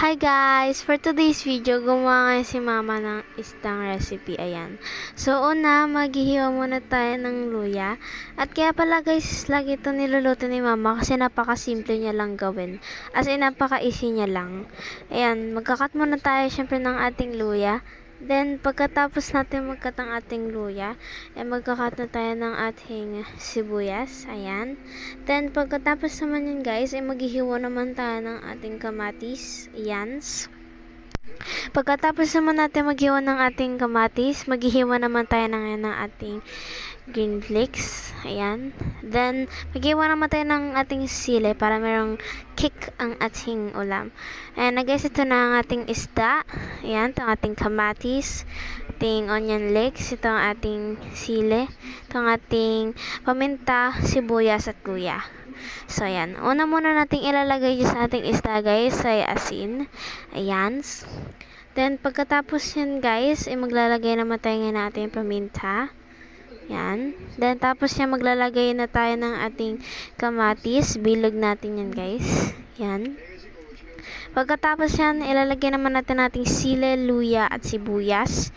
Hi guys! For today's video, gumawa ngayon si mama ng isdang recipe. Ayan. So, una, maghihiwa muna tayo ng luya. At kaya pala guys, lagi ito niluluto ni mama kasi napaka-simple niya lang gawin. As in, napaka-easy niya lang. Ayan, magkakat muna tayo syempre ng ating luya. Then, pagkatapos natin magkat ng ating luya, magkakat na tayo ng ating sibuyas. Ayan. Then, pagkatapos naman yun guys, maghihiwa naman tayo ng ating kamatis. Ayan. Pagkatapos naman natin maghiwa ng ating kamatis, maghihiwa naman tayo ng ating green flakes. Ayan. Then, maghiwa naman tayo ng ating sili para merong kick ang ating ulam. Ayan na guys, ito na ang ating isda. Ayan, ito ang ating kamatis, ating onion leeks, ito ang ating sili, ito ang ating paminta, sibuyas at luya. So, ayan. Una muna nating ilalagay sa ating isda guys ay asin. Ayan. Then, pagkatapos yan guys, maglalagay naman tayo ng ating paminta. Yan. Then, tapos yan, maglalagay na tayo ng ating kamatis. Bilog natin yan, guys. Yan. Pagkatapos yan, ilalagay naman natin ating sili, luya, at sibuyas.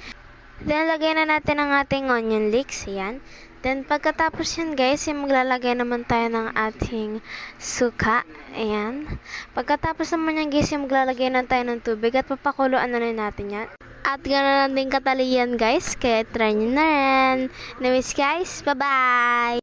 Then, lagay na natin ang ating onion leeks. Yan. Then, pagkatapos yan, guys, maglalagay naman tayo ng ating suka. Ayan. Pagkatapos naman yan, guys, maglalagay na tayo ng tubig at papakuluan na rin natin yan. At gano'n din katalian guys, kaya try nyo na rin. Anyways guys, bye-bye!